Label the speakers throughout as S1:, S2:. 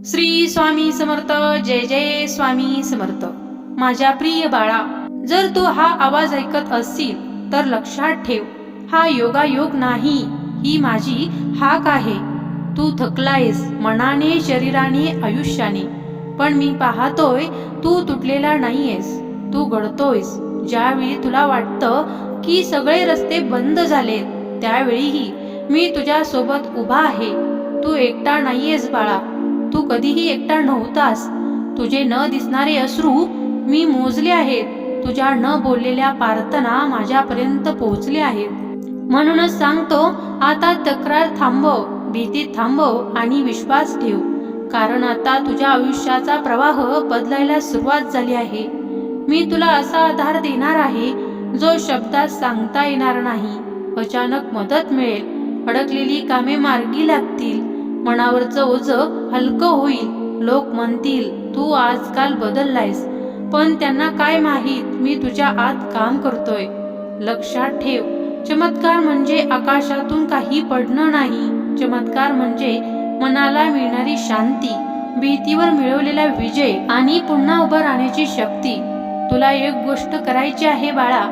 S1: श्री स्वामी समर्थ. जय जय स्वामी समर्थ. माझ्या प्रिय बाळा, जर तू हा आवाज ऐकत असशील तर लक्षात ठेव, हा योगायोग नाही, ही माझी हाक आहे. तू थकलायस मनाने, शरीराने, आयुष्याने, पण मी पाहतोय तू तुटलेला नाहीयेस. तू घडतोयस. ज्यावेळी तुला वाटतं की सगळे रस्ते बंद झालेत, त्यावेळीही मी तुझ्या सोबत उभा आहे. तू एकटा नाहीयेस बाळा. तू कधीही एकटा नव्हतास. तुझे न दिसणारे अश्रू मी मोजले आहेत. तुझ्या न बोललेल्या प्रार्थना माझ्यापर्यंत पोहोचले आहेत. म्हणूनच सांगतो, आता तक्रार थांबव, भीती थांबव आणि विश्वास ठेव. कारण आता तुझ्या आयुष्याचा प्रवाह बदलायला सुरुवात झाली आहे. मी तुला असा आधार देणार आहे जो शब्दात सांगता येणार नाही. अचानक मदत मिळेल. अडकलेली कामे मार्गी लागतील. मनावरचं ओझं हलकं होईल. लोक म्हणतील तू आजकाल बदललायस, पण त्यांना काय माहीत मी तुझ्या आत काम करतोय. लक्षात ठेव, चमत्कार म्हणजे आकाशातून काही पडणं नाही. चमत्कार म्हणजे मनाला मिळणारी शांती, भीतीवर मिळवलेला विजय आणि पुन्हा उभं राहण्याची शक्ती. तुला एक गोष्ट करायची आहे बाळा.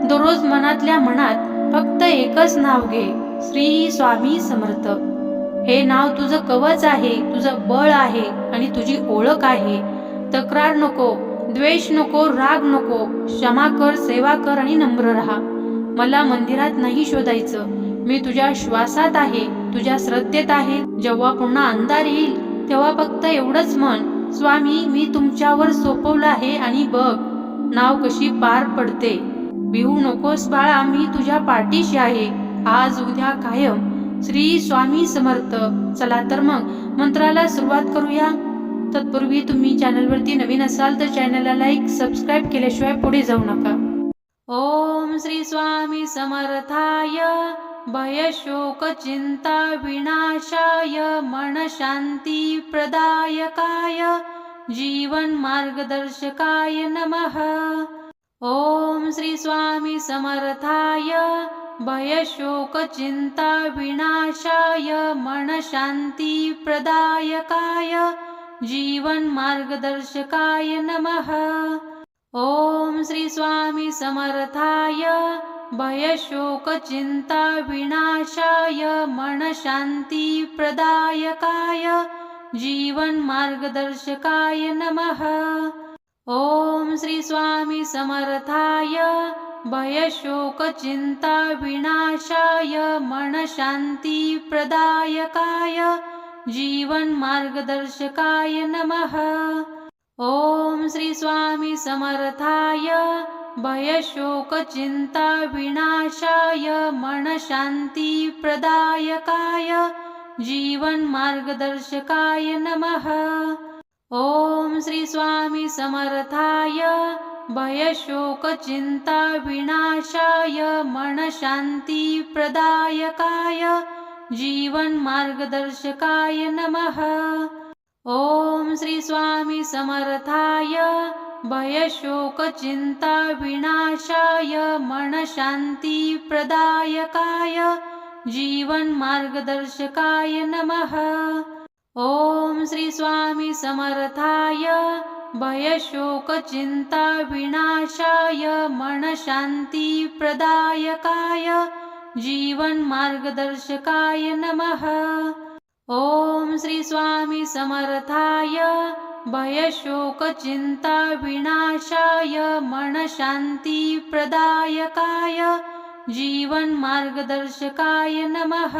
S1: दररोज मनातल्या मनात फक्त एकच नाव घे, श्री स्वामी समर्थ. हे नाव तुझं कवच आहे, तुझं बळ आहे आणि तुझी ओळख आहे. तक्रार नको, द्वेष नको, राग नको. क्षमा कर, सेवा कर आणि नम्र राहा. मला मंदिरात नाही शोधायचं. मी तुझ्या श्वासात आहे, तुझ्या श्रद्धेत आहे. जेव्हा पुन्हा अंधार येईल तेव्हा फक्त एवढंच म्हण, स्वामी मी तुमच्यावर सोपवलं आहे आणि बघ नाव कशी पार पडते. भिवू नकोस बाळा, मी तुझ्या पाठीशी आहे. आज उद्या कायम श्री स्वामी समर्थ. चला तर मग मंत्राला सुरुवात करूया. तत्पूर्वी तुम्ही चॅनलवरती नवीन असाल तर चॅनलला लाईक, सबस्क्राईब केल्याशिवाय पुढे जाऊ नका. ओम श्री स्वामी समर्थाय. भय शोक चिंता विनाशाय, मन शांती प्रदायकाय, जीवन मार्गदर्शकाय नमः. ओम श्री स्वामी समर्थाय. भय शोक चिंता विनाशाय, मन शांती प्रदायकाय, जीवन मार्गदर्शकाय नमः. ओम श्री स्वामी समर्थाय. भय शोक चिंता विनाशाय, मन शांती प्रदायकाय, जीवन मार्गदर्शकाय नमः. ओम श्री स्वामी समर्थाय. भय शोक चिंता विनाशाय, मन शांती प्रदायकाय, जीवन मार्गदर्शकाय नमः. ओम श्री स्वामी समर्थाय. भय शोक चिंता विनाशाय, मन शांती प्रदायकाय, जीवन मार्गदर्शकाय नमः. ओम श्री स्वामी समर्थाय. भय शोक चिंता विनाशाय, मन शांती प्रदायकाय, जीवन मार्गदर्शकाय नमः. ओम श्री स्वामी समर्थाय. भय शोक चिंता विनाशाय, मन शांती प्रदायकाय, जीवन मार्गदर्शकाय नमः. ओम श्री स्वामी समर्थाय. भय शोक चिंता विनाशाय, मन शांती प्रदायकाय, जीवन मार्गदर्शकाय नमः. ओम श्री स्वामी समर्थाय. भय शोक चिंता विनाशाय, मन शांती प्रदायकाय, जीवन मार्गदर्शकाय नमः.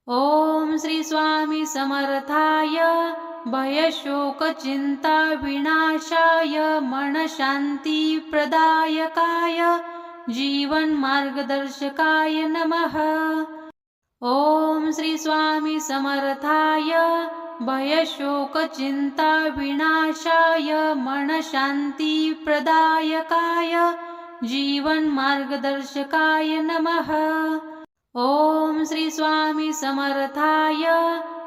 S1: ओम श्री स्वामी समर्थाय. भय शोक चिंता विनाशाय, मन शांती प्रदायकाय, जीवन मार्गदर्शकाय नमः. ओम श्री स्वामी समर्थाय. भय शोक चिंता विनाशाय, मन शांती प्रदायकाय, जीवन मार्गदर्शकाय नमः. ओम श्री स्वामी समर्थाय.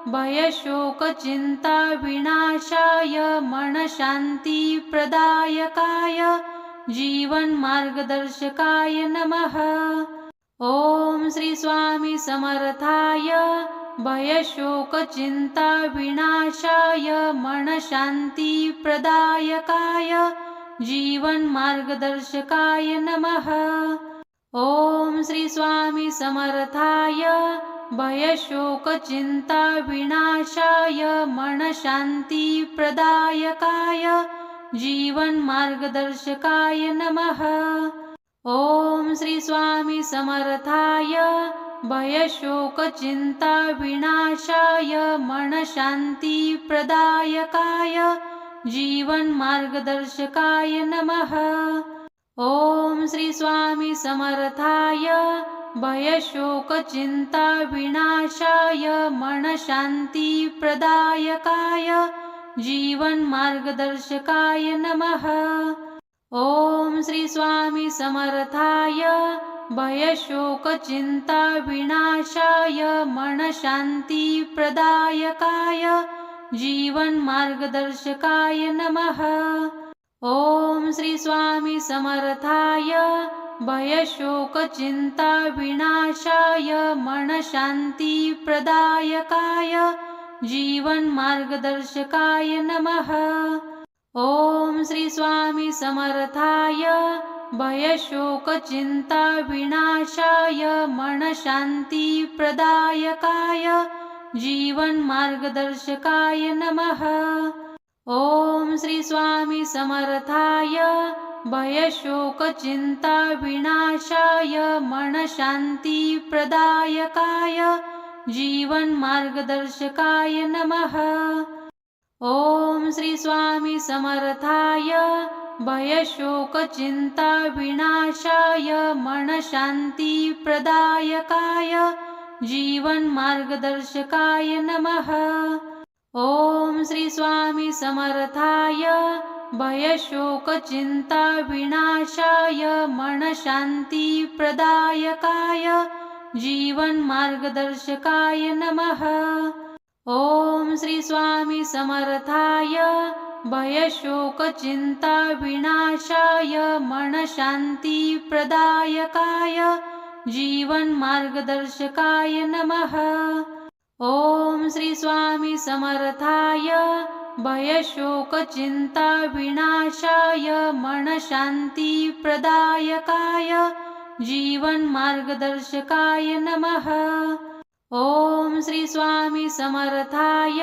S1: भय शोक चिंता विनाशाय, मन शांती प्रदायकाय, जीवन मार्गदर्शकाय नमः. ओम श्री स्वामी समर्थाय. भयशोकचिन्ताविनाशाय मनःशान्तिप्रदायकाय जीवनमार्गदर्शकाय नमः। ॐ श्री स्वामी समर्थाय भयशोकचिन्ताविनाशाय मनःशान्तिप्रदायकाय जीवनमार्गदर्शकाय नमः। ॐ श्री स्वामी समर्थाय भयशोकचिन्ताविनाशाय मनःशान्तिप्रदायकाय जीवनमार्गदर्शकाय नमः। ॐ श्री स्वामी समर्थाय भयशोकचिन्ताविनाशाय मनःशान्तिप्रदायकाय जीवनमार्गदर्शकाय नमः। ॐ श्री स्वामी समर्थाय भयशोकचिन्ताविनाशाय मनःशान्तिप्रदायकाय जीवनमार्गदर्शकाय नमः। ॐ श्री स्वामी समर्थाय भयशोकचिन्ताविनाशाय मनःशान्तिप्रदायकाय जीवनमार्गदर्शकाय नमः। ॐ श्री स्वामी समर्थाय भयशोकचिन्ताविनाशाय मनःशान्तिप्रदायकाय जीवनमार्गदर्शकाय नमः। ॐ श्री स्वामी समर्थाय भयशोकचिन्ताविनाशाय मनःशान्तिप्रदायकाय जीवनमार्गदर्शकाय नमः। ॐ श्री स्वामी समर्थाय भयशोकचिन्ताविनाशाय मनःशान्तिप्रदायकाय जीवनमार्गदर्शकाय नमः। ॐ श्री स्वामी समर्थाय भयशोकचिन्ताविनाशाय मनःशान्तिप्रदायकाय जीवनमार्गदर्शकाय नमः। ॐ श्री स्वामी समर्थाय भयशोकचिन्ताविनाशाय मनःशान्तिप्रदायकाय जीवनमार्गदर्शकाय नमः। ॐ श्री स्वामी समर्थाय भयशोकचिन्ताविनाशाय मनःशान्तिप्रदायकाय जीवनमार्गदर्शकाय नमः। ॐ श्री स्वामी समर्थाय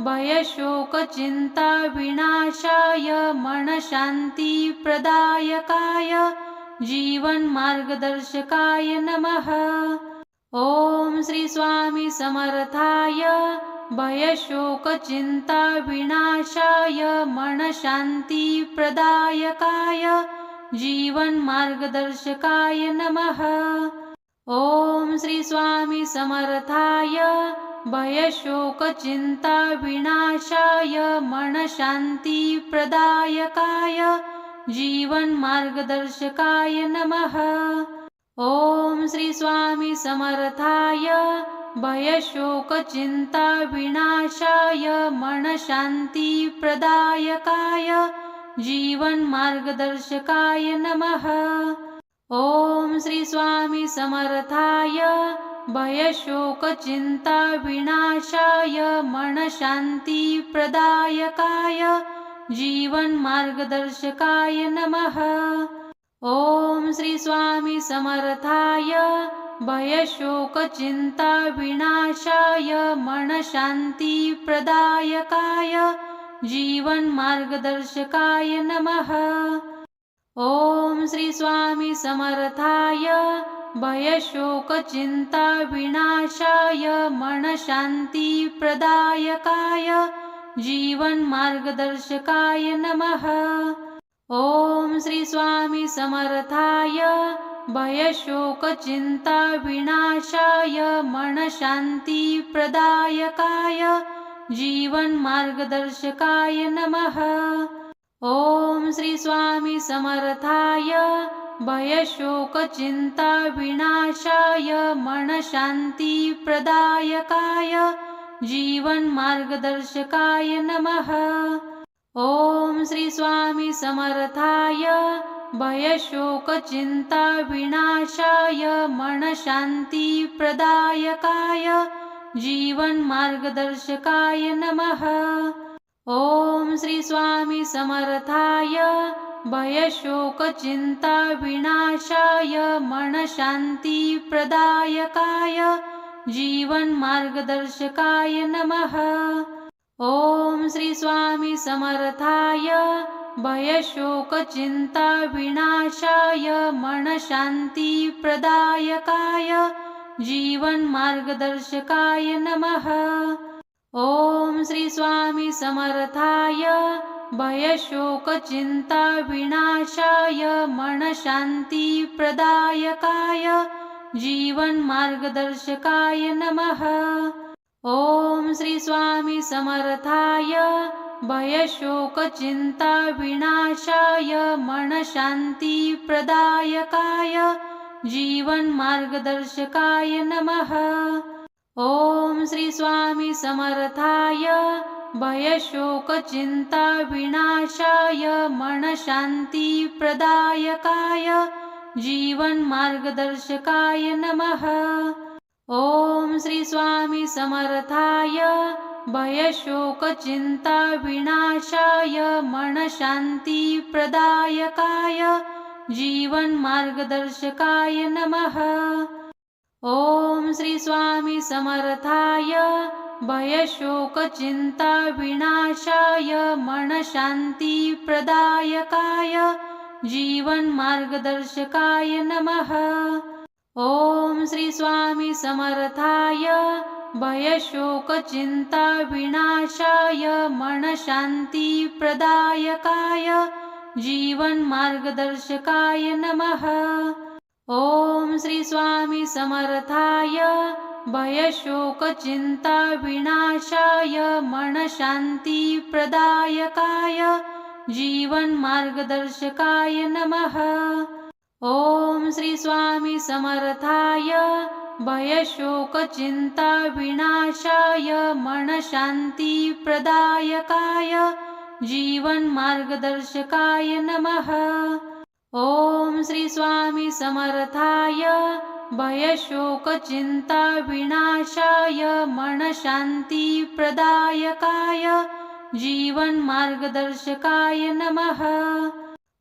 S1: भयशोकचिन्ताविनाशाय मनःशान्तिप्रदायकाय जीवनमार्गदर्शकाय नमः। ॐ श्री स्वामी समर्थाय भयशोकचिन्ताविनाशाय मनःशान्तिप्रदायकाय जीवनमार्गदर्शकाय नमः। ॐ श्री स्वामी समर्थाय भयशोकचिन्ताविनाशाय मनःशान्तिप्रदायकाय जीवनमार्गदर्शकाय नमः। ॐ श्री स्वामी समर्थाय भयशोकचिन्ताविनाशाय मनःशान्तिप्रदायकाय जीवनमार्गदर्शकाय नमः। ॐ श्री स्वामी समर्थाय भयशोकचिन्ताविनाशाय मनःशान्तिप्रदायकाय जीवनमार्गदर्शकाय नमः। ॐ श्री स्वामी समर्थाय भयशोकचिन्ताविनाशाय मनःशान्तिप्रदायकाय जीवनमार्गदर्शकाय नमः। ॐ श्री स्वामी समर्थाय भयशोकचिन्ताविनाशाय मनःशान्तिप्रदायकाय जीवनमार्गदर्शकाय नमः। ॐ श्री स्वामी समर्थाय भयशोकचिन्ताविनाशाय मनःशान्तिप्रदायकाय जीवनमार्गदर्शकाय नमः। ॐ श्री स्वामी समर्थाय भयशोकचिन्ताविनाशाय मनःशान्तिप्रदायकाय जीवनमार्गदर्शकाय नमः। ॐ श्री स्वामी समर्थाय भयशोकचिन्ताविनाशाय मनःशान्तिप्रदायकाय जीवन मार्गदर्शकाय नमः। ओम श्री स्वामी समर्थाय भय शोक चिंता विनाशाय मन शांति प्रदायकाय जीवन मार्गदर्शकाय नमः। ओम श्री स्वामी समर्थाय भय शोक चिंता विनाशाय मन शांति प्रदायकाय जीवन मार्गदर्शकाय नमः। ओम श्री स्वामी समर्थाय भय शोक चिंता विनाशाय मन शांति प्रदायकाय जीवन मार्गदर्शकाय नमः। ओम श्री स्वामी समर्थाय भय शोक चिंता विनाशाय मन शांति प्रदायकाय जीवन मार्गदर्शकाय नमः। ओम श्री स्वामी समर्थाय भय शोक चिंता विनाशाय मन शांति प्रदायकाय जीवन मार्गदर्शकाय नमः। ओम श्री स्वामी समर्थाय भय शोक चिंता विनाशाय मन शांति प्रदायकाय जीवन मार्गदर्शकाय नमः। ओम श्री स्वामी समर्थाय भय शोक चिंता विनाशाय मन शांति प्रदायकाय जीवन मार्गदर्शकाय नमः। ओम श्री स्वामी समर्थाय भय शोक चिंता विनाशाय मन शांति प्रदायकाय जीवन मार्गदर्शकाय नमः। ओम श्री स्वामी समर्थाय भय शोक चिंता विनाशाय मन शांति प्रदायकाय जीवन मार्गदर्शकाय नमः। ओम श्री स्वामी समर्थाय भय शोक चिंता विनाशाय मन शांति प्रदायकाय जीवन मार्गदर्शकाय नमः। ओम श्री स्वामी समर्थाय भय शोक चिंता विनाशाय मन शांति प्रदायकाय जीवन मार्गदर्शकाय नमः।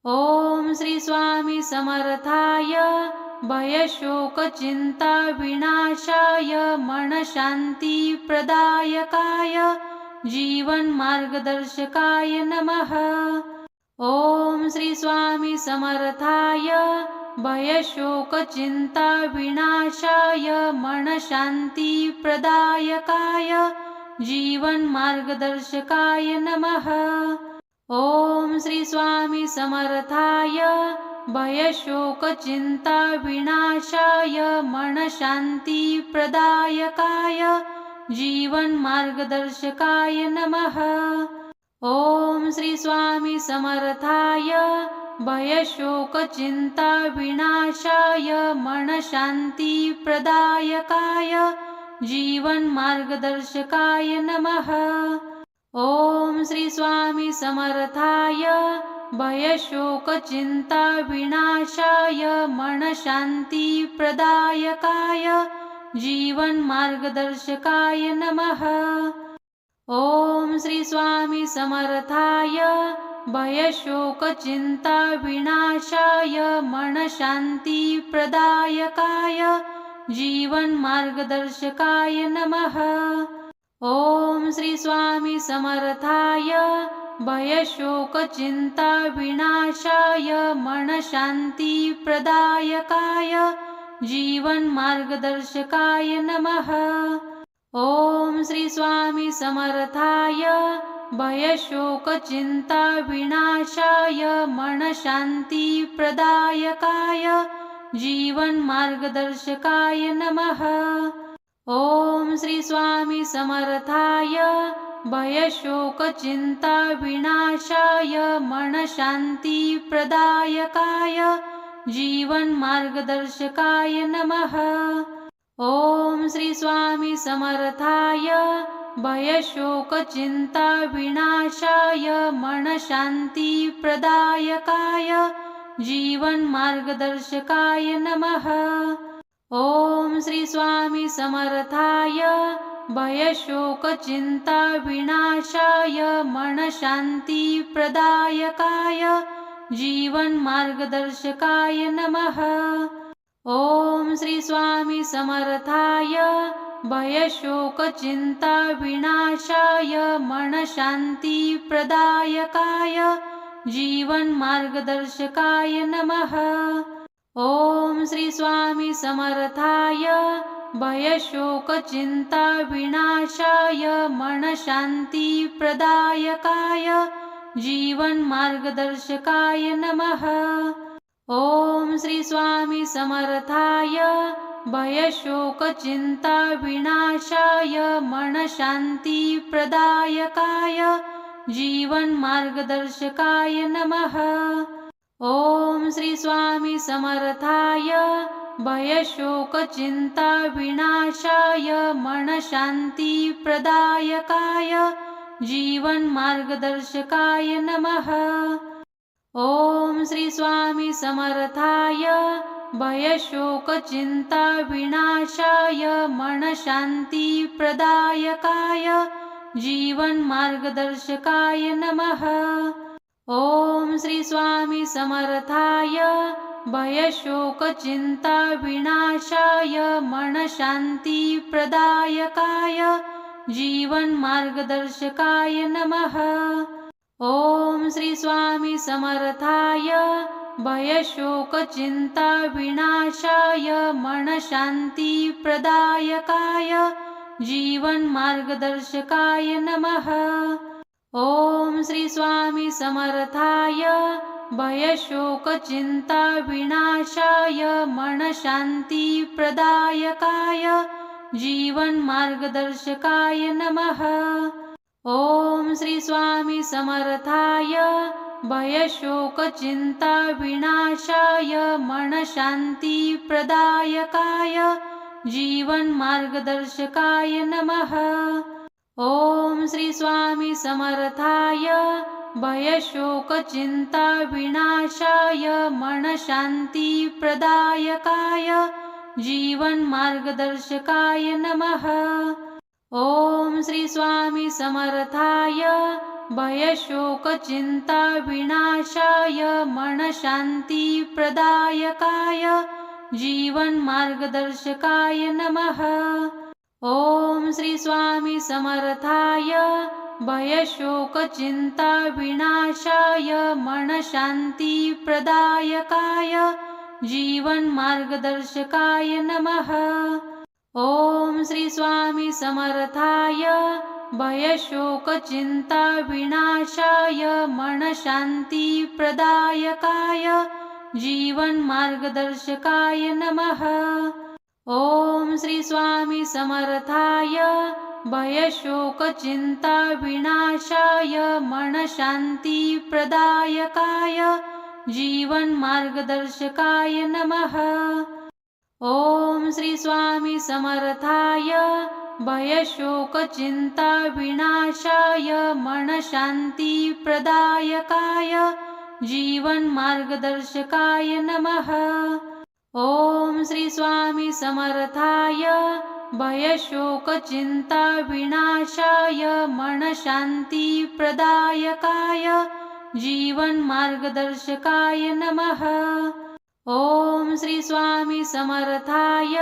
S1: ओम श्री स्वामी समर्थाय भय शोक चिंता विनाशाय मन शांति प्रदायकाय जीवन मार्गदर्शकाय नमः। ओम श्री स्वामी समर्थाय भय शोक चिंता विनाशाय मन शांति प्रदायकाय जीवन मार्गदर्शकाय नमः। ओम श्री स्वामी समर्थाय भय शोक चिंता विनाशाय मन शांति प्रदायकाय जीवन मार्गदर्शकाय नमः। ओम श्री स्वामी समर्थाय भय शोक चिंता विनाशाय मन शांति प्रदायकाय जीवन मार्गदर्शकाय नमः। ओम श्री स्वामी समर्थाय भय शोक चिंता विनाशाय मन शांति प्रदायकाय जीवन मार्गदर्शकाय नमः। ओम श्री स्वामी समर्थाय भय शोक चिंता विनाशाय मन शांति प्रदायकाय जीवन मार्गदर्शकाय नमः। ओम श्री स्वामी समर्थाय भय शोक चिंता विनाशाय मन शांति प्रदायकाय जीवन मार्गदर्शकाय नमः। ओम श्री स्वामी समर्थाय भय शोक चिंता विनाशाय मन शांति प्रदायकाय जीवन मार्गदर्शकाय नमः। ओम श्री स्वामी समर्थाय भय शोक चिंता विनाशाय मन शांति प्रदायकाय जीवन मार्गदर्शकाय नमः। ओम श्री स्वामी समर्थाय भय शोक चिंता विनाशाय मन शांति प्रदायकाय जीवन मार्गदर्शकाय नमः। ओम श्री स्वामी समर्थाय भयशोकचिन्ताविनाशाय मनःशान्तिप्रदायकाय जीवनमार्गदर्शकाय नमः। ॐ श्री स्वामी समर्थाय भयशोकचिन्ताविनाशाय मनःशान्तिप्रदायकाय जीवनमार्गदर्शकाय नमः। ॐ श्री स्वामी समर्थाय भयशोकचिन्ताविनाशाय मनःशान्तिप्रदायकाय जीवनमार्गदर्शकाय नमः। ॐ श्री स्वामी समर्थाय भयशोकचिन्ताविनाशाय मनःशान्तिप्रदायकाय जीवनमार्गदर्शकाय नमः। ॐ श्री स्वामी समर्थाय भयशोकचिन्ताविनाशाय मनःशान्तिप्रदायकाय जीवनमार्गदर्शकाय नमः। ॐ श्री स्वामी समर्थाय भयशोकचिन्ताविनाशाय मनःशान्तिप्रदायकाय जीवनमार्गदर्शकाय नमः। ॐ श्री स्वामी समर्थाय भयशोकचिन्ताविनाशाय मनःशान्तिप्रदायकाय जीवनमार्गदर्शकाय नमः। ॐ श्री स्वामी समर्थाय भयशोकचिन्ताविनाशाय मनःशान्तिप्रदायकाय जीवनमार्गदर्शकाय नमः। ॐ श्री स्वामी समर्थाय भयशोकचिन्ताविनाशाय मनःशान्तिप्रदायकाय जीवनमार्गदर्शकाय नमः। ॐ श्री स्वामी समर्थाय भयशोकचिन्ताविनाशाय मनःशान्तिप्रदायकाय जीवनमार्गदर्शकाय नमः। ॐ श्री स्वामी समर्थाय भयशोकचिन्ताविनाशाय मनःशान्तिप्रदायकाय जीवनमार्गदर्शकाय नमः। ॐ श्री स्वामी समर्थाय भयशोकचिन्ताविनाशाय मनःशान्तिप्रदायकाय जीवनमार्गदर्शकाय नमः। ॐ श्री स्वामी समर्थाय भयशोकचिन्ताविनाशाय मनःशान्तिप्रदायकाय जीवनमार्गदर्शकाय नमः। ॐ श्री स्वामी समर्थाय भयशोकचिन्ताविनाशाय मनःशान्तिप्रदायकाय जीवनमार्गदर्शकाय नमः। ॐ श्री स्वामी समर्थाय भयशोकचिन्ताविनाशाय मनःशान्तिप्रदायकाय जीवनमार्गदर्शकाय नमः। ॐ श्री स्वामी समर्थाय भयशोकचिन्ताविनाशाय मनःशान्तिप्रदायकाय जीवनमार्गदर्शकाय नमः। ॐ श्री स्वामी समर्थाय भयशोकचिन्ताविनाशाय मनःशान्तिप्रदायकाय जीवनमार्गदर्शकाय नमः। ॐ श्री स्वामी समर्थाय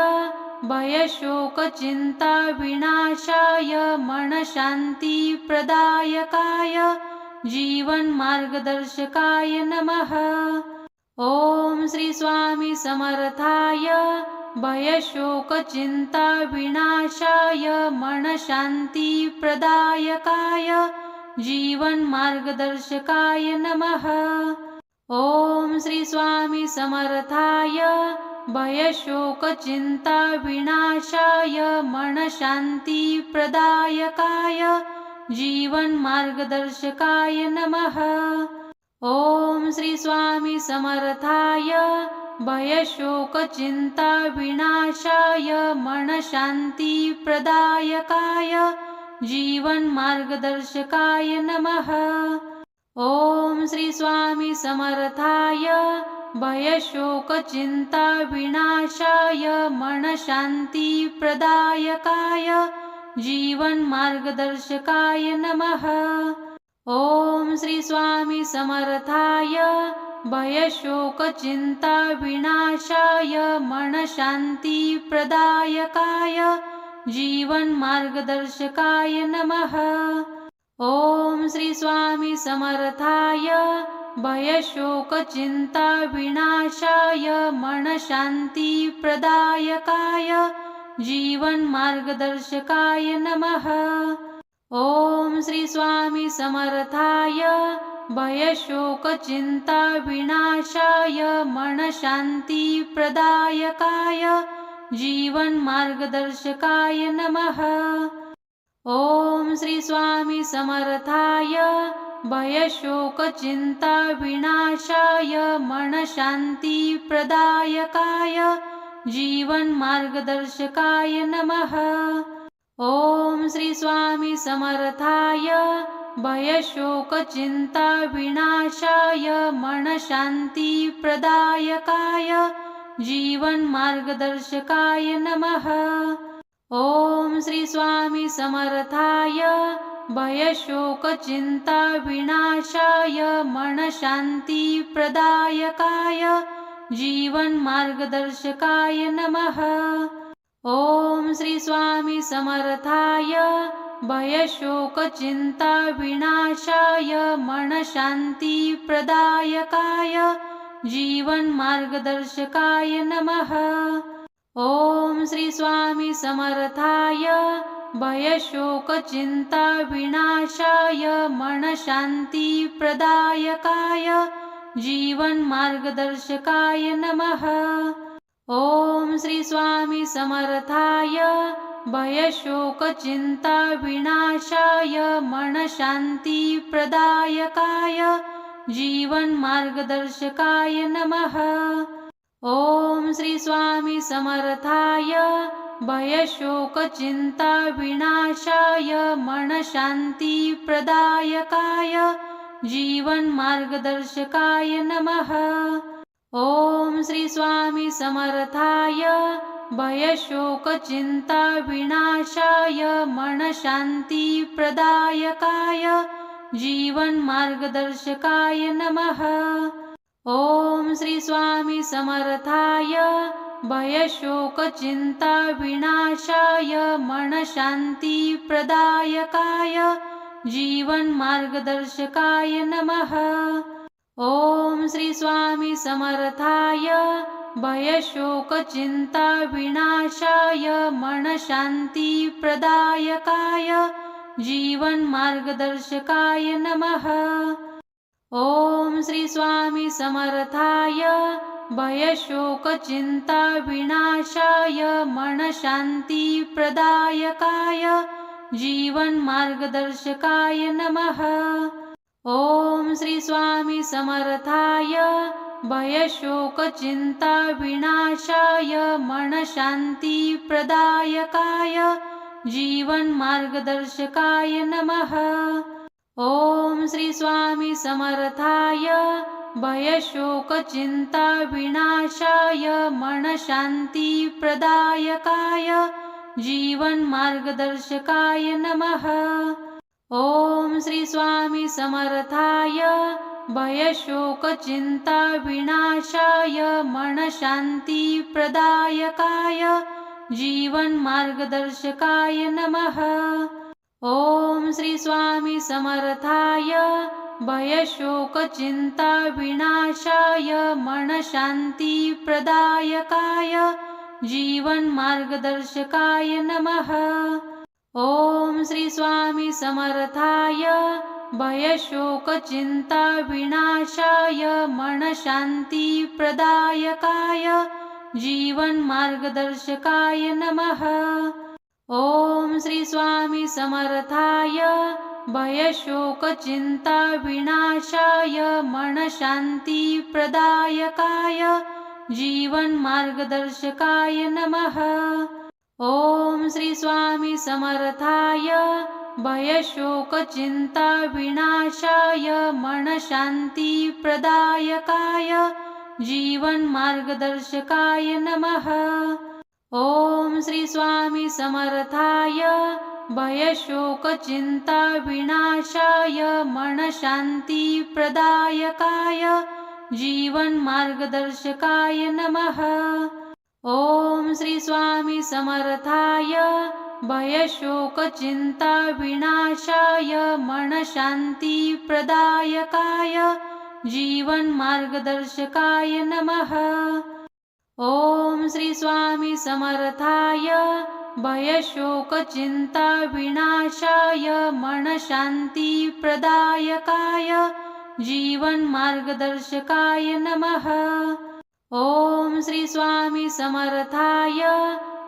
S1: भयशोकचिन्ताविनाशाय मनःशान्तिप्रदायकाय जीवनमार्गदर्शकाय नमः। ॐ श्री स्वामी समर्थाय भयशोकचिन्ताविनाशाय मनःशान्तिप्रदायकाय जीवनमार्गदर्शकाय नमः। ॐ श्री स्वामी समर्थाय भयशोकचिन्ताविनाशाय मनःशान्तिप्रदायकाय जीवनमार्गदर्शकाय नमः। ॐ श्री स्वामी समर्थाय भयशोकचिन्ताविनाशाय मनःशान्तिप्रदायकाय जीवनमार्गदर्शकाय नमः। ॐ श्री स्वामी समर्थाय भयशोकचिन्ताविनाशाय मनःशान्तिप्रदायकाय जीवन मार्गदर्शकाय नमः। ओम श्री स्वामी समर्थाय भय शोक चिंता विनाशाय मन शांति प्रदायकाय जीवन मार्गदर्शकाय नमः। ओम श्री स्वामी समर्थाय भय शोक चिंता विनाशाय मन शांति प्रदायकाय जीवन मार्गदर्शकाय नमः। ओम श्री स्वामी समर्थाय भय शोक चिंता विनाशाय मन शांति प्रदायकाय जीवन मार्गदर्शकाय नमः। ओम श्री स्वामी समर्थाय भय शोक चिंता विनाशाय मन शांति प्रदायकाय जीवन मार्गदर्शकाय नमः। ओम श्री स्वामी समर्थाय भय शोक चिंता विनाशाय मन शांति प्रदायकाय जीवन मार्गदर्शकाय नमः। ओम श्री स्वामी समर्थाय भय शोक चिंता विनाशाय मन शांति प्रदायकाय जीवन मार्गदर्शकाय नमः। ओम श्री स्वामी समर्थाय भय शोक चिंता विनाशाय मन शांति प्रदायकाय जीवन मार्गदर्शकाय नमः। ओम श्री स्वामी समर्थाय भय शोक चिंता विनाशाय मन शांति प्रदायकाय जीवन मार्गदर्शकाय नमः। ओम श्री स्वामी समर्थाय भय शोक चिंता विनाशाय मन शांति प्रदायकाय जीवन मार्गदर्शकाय नमः। ओम श्री स्वामी समर्थाय भय शोक चिंता विनाशाय मन शांति प्रदायकाय जीवन मार्गदर्शकाय नमः। ओम श्री स्वामी समर्थाय भय शोक चिंता विनाशाय मन शांति प्रदायकाय जीवन मार्गदर्शकाय नमः। ओम श्री स्वामी समर्थाय भय शोक चिंता विनाशाय मन शांति प्रदायकाय जीवन मार्गदर्शकाय नमः। ओम श्री स्वामी समर्थाय भय शोक चिंता विनाशाय मन शांति प्रदायकाय जीवन मार्गदर्शकाय नमः। ओम श्री स्वामी समर्थाय भय शोक चिंता विनाशाय मन शांति प्रदायकाय जीवन मार्गदर्शकाय नमः। ओम श्री स्वामी समर्थाय भय शोक चिंता विनाशाय मन शांति प्रदायकाय जीवन मार्गदर्शकाय नमः। ओम श्री स्वामी समर्थाय भय शोक चिंता विनाशाय मन शांति प्रदायकाय जीवन मार्गदर्शकाय नमः। ओम श्री स्वामी समर्थाय भय शोक चिंता विनाशाय मन शांति प्रदायकाय जीवन मार्गदर्शकाय नमः। ओम श्री स्वामी समर्थाय भय शोक चिंता विनाशाय मन शांति प्रदायकाय जीवन मार्गदर्शकाय नमः। ओम श्री स्वामी समर्थाय भय शोक चिंता विनाशाय मन शांति प्रदायकाय जीवन मार्गदर्शकाय नमः। ओम श्री स्वामी समर्थाय भय शोक चिंता विनाशाय मन शांति प्रदायकाय जीवन मार्गदर्शकाय नमः। ओम श्री स्वामी समर्थाय भय शोक चिंता विनाशाय मन शांति प्रदायकाय जीवन मार्गदर्शकाय नमः। ओम श्री स्वामी समर्थाय भयशोकचिन्ताविनाशाय मनःशान्तिप्रदायकाय जीवनमार्गदर्शकाय नमः। ॐ श्री स्वामी समर्थाय भयशोकचिन्ताविनाशाय मनःशान्तिप्रदायकाय जीवनमार्गदर्शकाय नमः। ॐ श्री स्वामी समर्थाय भयशोकचिन्ताविनाशाय मनःशान्तिप्रदायकाय जीवनमार्गदर्शकाय नमः। ॐ श्री स्वामी समर्थाय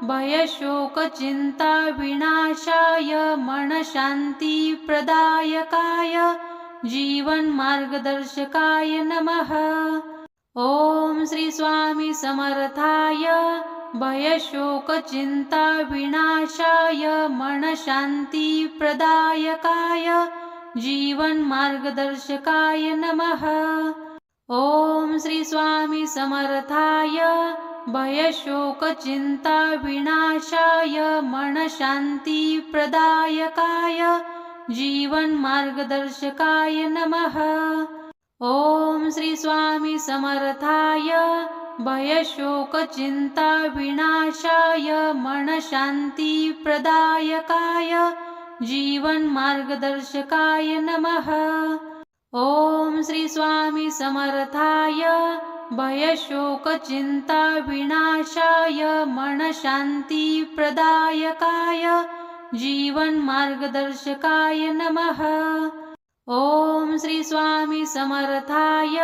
S1: भयशोकचिन्ताविनाशाय मनःशान्तिप्रदायकाय जीवनमार्गदर्शकाय नमः। ॐ श्री स्वामी समर्थाय भयशोकचिन्ताविनाशाय मनःशान्तिप्रदायकाय जीवनमार्गदर्शकाय नमः। ॐ श्री स्वामी समर्थाय भयशोकचिन्ताविनाशाय मनःशान्तिप्रदायकाय जीवनमार्गदर्शकाय नमः। ॐ श्री स्वामी समर्थाय भयशोकचिन्ताविनाशाय मनःशान्तिप्रदायकाय जीवनमार्गदर्शकाय नमः। ॐ श्री स्वामी समर्थाय भयशोकचिन्ताविनाशाय मनःशान्तिप्रदायकाय जीवनमार्गदर्शकाय नमः। ॐ श्री स्वामी समर्थाय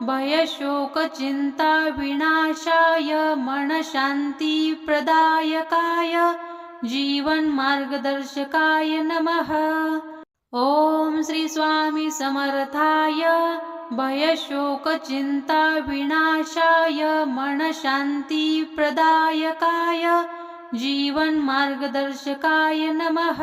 S1: भयशोकचिन्ताविनाशाय मनःशान्तिप्रदायकाय जीवनमार्गदर्शकाय नमः। ॐ श्री स्वामी समर्थाय भयशोकचिन्ताविनाशाय मनःशान्तिप्रदायकाय जीवनमार्गदर्शकाय नमः।